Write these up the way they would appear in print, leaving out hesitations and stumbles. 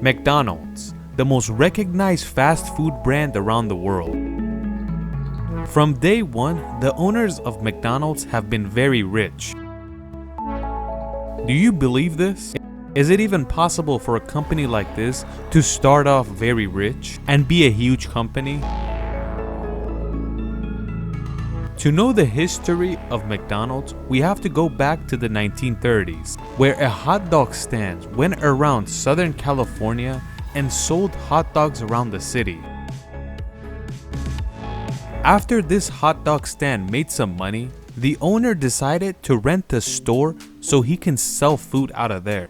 McDonald's, the most recognized fast food brand around the world. From day one, the owners of McDonald's have been very rich. Do you believe this? Is it even possible for a company like this to start off very rich and be a huge company? To know the history of McDonald's, we have to go back to the 1930s, where a hot dog stand went around Southern California and sold hot dogs around the city. After this hot dog stand made some money, the owner decided to rent the store so he can sell food out of there.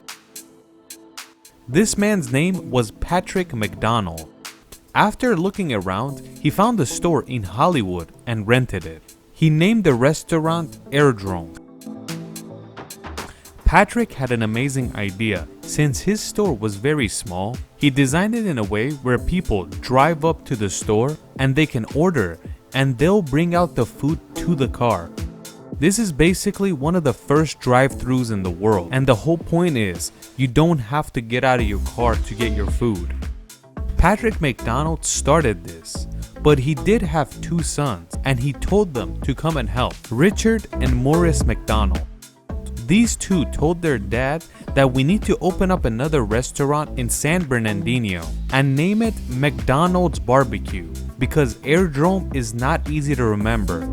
This man's name was Patrick McDonald. After looking around, he found a store in Hollywood and rented it. He named the restaurant Airdrome. Patrick had an amazing idea. Since his store was very small, he designed it in a way where people drive up to the store and they can order, and they'll bring out the food to the car. This is basically one of the first drive-thrus in the world, and the whole point is you don't have to get out of your car to get your food. Patrick McDonald started this, but he did have two sons, and he told them to come and help, Richard and Morris McDonald. These two told their dad that we need to open up another restaurant in San Bernardino and name it McDonald's Barbecue, because Airdrome is not easy to remember.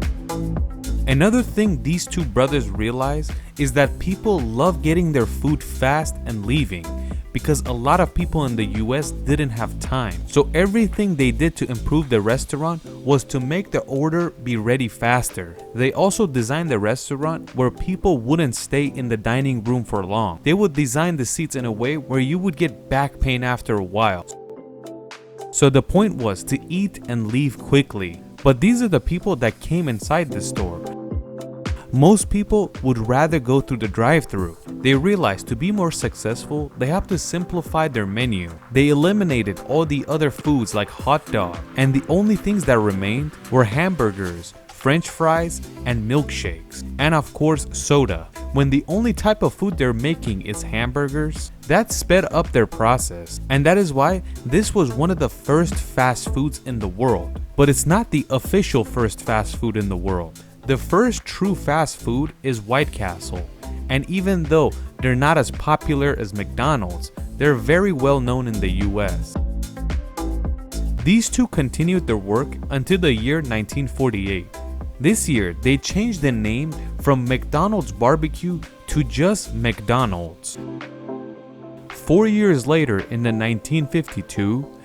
Another thing these two brothers realized is that people love getting their food fast and leaving, because a lot of people in the US didn't have time. So everything they did to improve the restaurant was to make the order be ready faster. They also designed the restaurant where people wouldn't stay in the dining room for long. They would design the seats in a way where you would get back pain after a while. So the point was to eat and leave quickly. But these are the people that came inside the store. Most people would rather go through the drive-thru. They realized to be more successful, they have to simplify their menu. They eliminated all the other foods like hot dog, and the only things that remained were hamburgers, French fries, and milkshakes, and of course soda. When the only type of food they're making is hamburgers, that sped up their process, and that is why this was one of the first fast foods in the world. But it's not the official first fast food in the world. The first true fast food is White Castle, and even though they're not as popular as McDonald's, they're very well known in the US. These two continued their work until the year 1948. This year, they changed the name from McDonald's Barbecue to just McDonald's. 4 years later, in the 1952,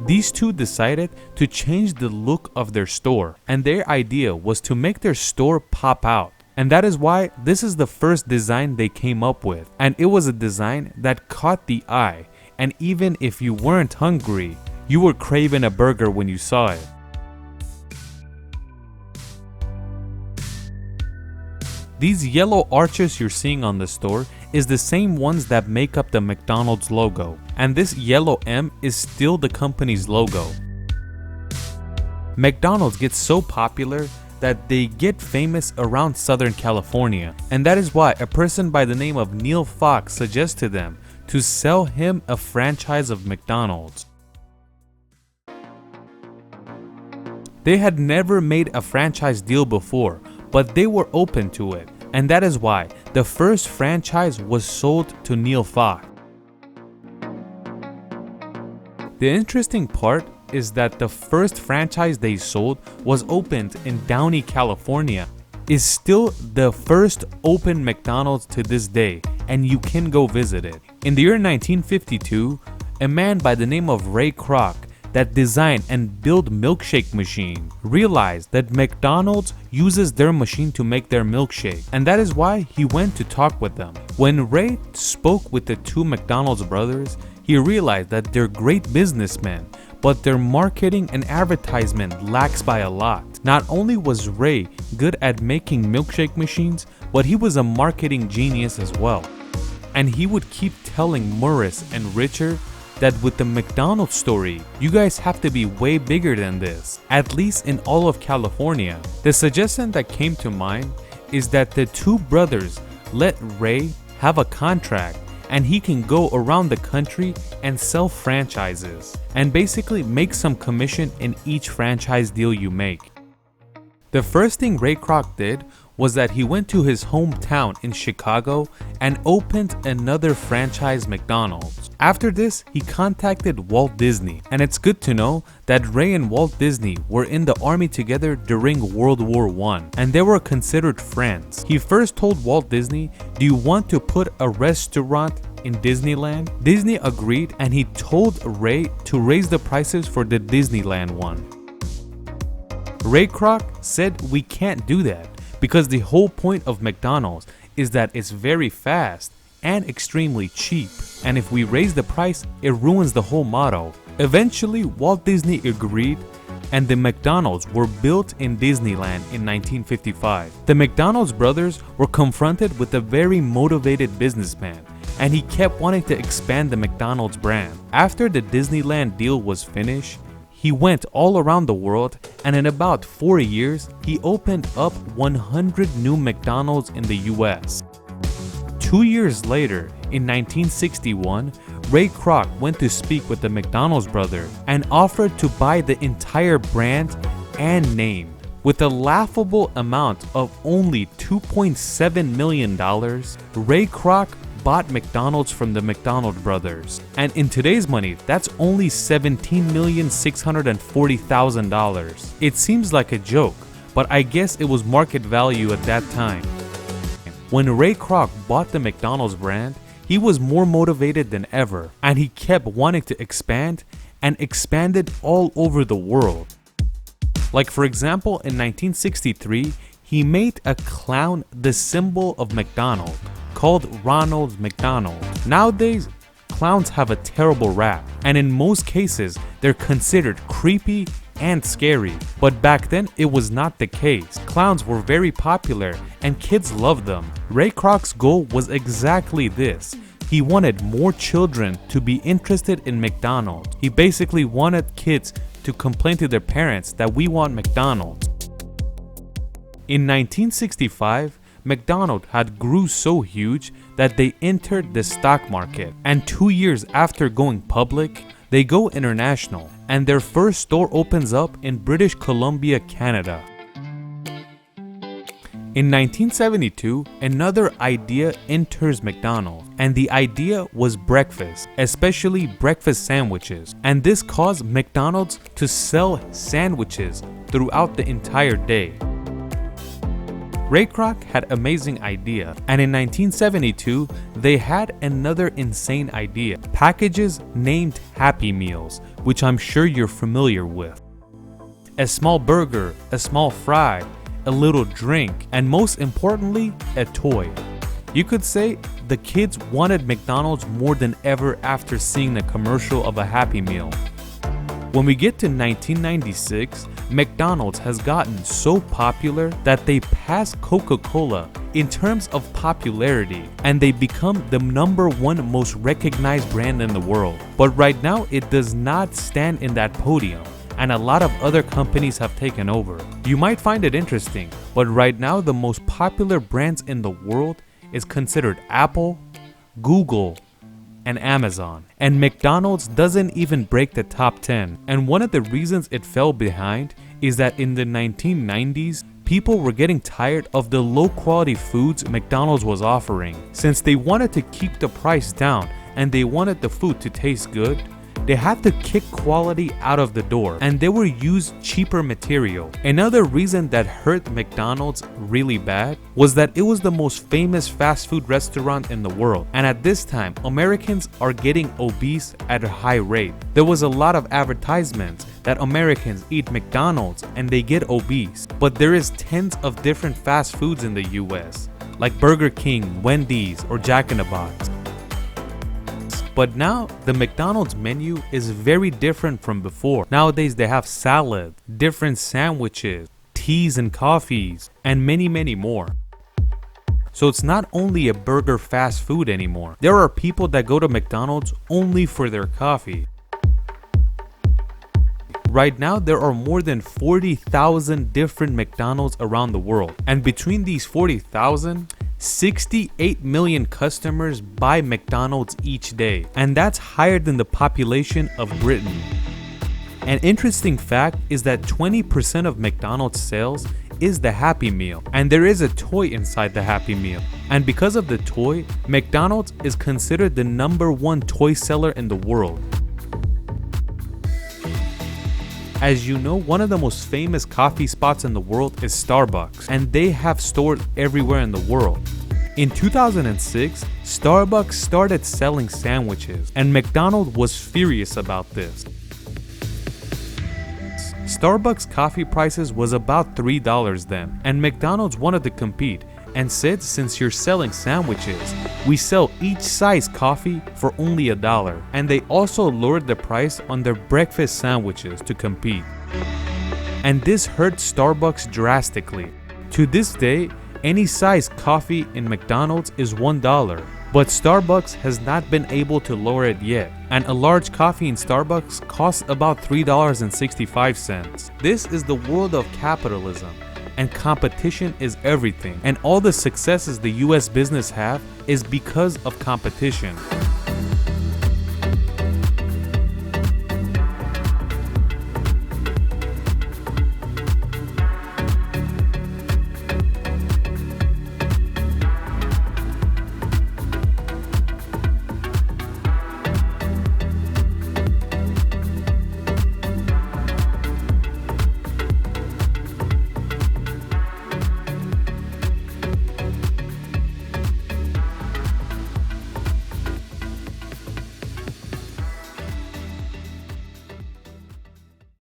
these two decided to change the look of their store, and their idea was to make their store pop out. And that is why this is the first design they came up with, and it was a design that caught the eye, and even if you weren't hungry, you were craving a burger when you saw it. These yellow arches you're seeing on the store is the same ones that make up the McDonald's logo, and this yellow M is still the company's logo. McDonald's gets so popular that they get famous around Southern California, and that is why a person by the name of Neil Fox suggested them to sell him a franchise of McDonald's. They had never made a franchise deal before, but they were open to it, and that is why the first franchise was sold to Neil Fox. The interesting part is that the first franchise they sold was opened in Downey, California. Is still the first open McDonald's to this day, and you can go visit it. In the year 1952, a man by the name of Kroc that designed and built milkshake machine realized that McDonald's uses their machine to make their milkshake, and that is why he went to talk with them. When Ray spoke with the two McDonald's brothers, he realized that they're great businessmen, but their marketing and advertisement lacks by a lot. Not only was Ray good at making milkshake machines, but he was a marketing genius as well. And he would keep telling Morris and Richard that with the McDonald's story, you guys have to be way bigger than this, at least in all of California. The suggestion that came to mind is that the two brothers let Ray have a contract and he can go around the country and sell franchises and basically make some commission in each franchise deal you make. The first thing Ray Kroc did was that he went to his hometown in Chicago and opened another franchise McDonald's. After this, he contacted Walt Disney, and it's good to know that Ray and Walt Disney were in the army together during World War I, and they were considered friends. He first told Walt Disney, "Do you want to put a restaurant in Disneyland?" Disney agreed, and he told Ray to raise the prices for the Disneyland one. Ray Kroc said, "We can't do that because the whole point of McDonald's is that it's very fast and extremely cheap, and if we raise the price, it ruins the whole motto." Eventually, Walt Disney agreed, and the McDonald's were built in Disneyland in 1955. The McDonald's brothers were confronted with a very motivated businessman, and he kept wanting to expand the McDonald's brand. After the Disneyland deal was finished, he went all around the world, and in about 4 years, he opened up 100 new McDonald's in the US. 2 years later, in 1961, Ray Kroc went to speak with the McDonald's brother and offered to buy the entire brand and name. With a laughable amount of only $2.7 million, Ray Kroc bought McDonald's from the McDonald brothers, and in today's money, that's only $17,640,000. It seems like a joke, but I guess it was market value at that time. When Ray Kroc bought the McDonald's brand, he was more motivated than ever, and he kept wanting to expand and expanded all over the world. Like for example, in 1963, he made a clown the symbol of McDonald's, called Ronald McDonald. Nowadays, clowns have a terrible rap, and in most cases, they're considered creepy and scary. But back then, it was not the case. Clowns were very popular, and kids loved them. Ray Kroc's goal was exactly this. He wanted more children to be interested in McDonald's. He basically wanted kids to complain to their parents that we want McDonald's. In 1965, McDonald's had grew so huge that they entered the stock market, and 2 years after going public, they go international, and their first store opens up in British Columbia, Canada. In 1972, another idea enters McDonald's, and the idea was breakfast, especially breakfast sandwiches, and this caused McDonald's to sell sandwiches throughout the entire day. Ray Kroc had an amazing idea, and in 1972, they had another insane idea. Packages named Happy Meals, which I'm sure you're familiar with. A small burger, a small fry, a little drink, and most importantly, a toy. You could say the kids wanted McDonald's more than ever after seeing the commercial of a Happy Meal. When we get to 1996, McDonald's has gotten so popular that they pass Coca-Cola in terms of popularity, and they become the #1 most recognized brand in the world. But right now, it does not stand in that podium, and a lot of other companies have taken over. You might find it interesting, but right now the most popular brands in the world is considered Apple, Google, and Amazon, and McDonald's doesn't even break the top 10. And one of the reasons it fell behind is that in the 1990s, people were getting tired of the low quality foods McDonald's was offering. Since they wanted to keep the price down and they wanted the food to taste good, they had to kick quality out of the door, and they were used cheaper material. Another reason that hurt McDonald's really bad was that it was the most famous fast food restaurant in the world, and at this time, Americans are getting obese at a high rate. There was a lot of advertisements that Americans eat McDonald's and they get obese, but there is tens of different fast foods in the US, like Burger King, Wendy's, or Jack in the Box. But now, the McDonald's menu is very different from before. Nowadays, they have salad, different sandwiches, teas and coffees, and many more. So it's not only a burger fast food anymore. There are people that go to McDonald's only for their coffee. Right now, there are more than 40,000 different McDonald's around the world. And between these 40,000, 68 million customers buy McDonald's each day, and that's higher than the population of Britain. An interesting fact is that 20% of McDonald's sales is the Happy Meal, and there is a toy inside the Happy Meal. And because of the toy, McDonald's is considered the #1 toy seller in the world. As you know, one of the most famous coffee spots in the world is Starbucks, and they have stores everywhere in the world. In 2006, Starbucks started selling sandwiches, and McDonald's was furious about this. Starbucks coffee prices was about $3 then, and McDonald's wanted to compete and said, since you're selling sandwiches, we sell each size coffee for only $1, and they also lowered the price on their breakfast sandwiches to compete. And this hurt Starbucks drastically. To this day, any size coffee in McDonald's is $1, but Starbucks has not been able to lower it yet, and a large coffee in Starbucks costs about $3.65. This is the world of capitalism, and competition is everything, and all the successes the US business have is because of competition.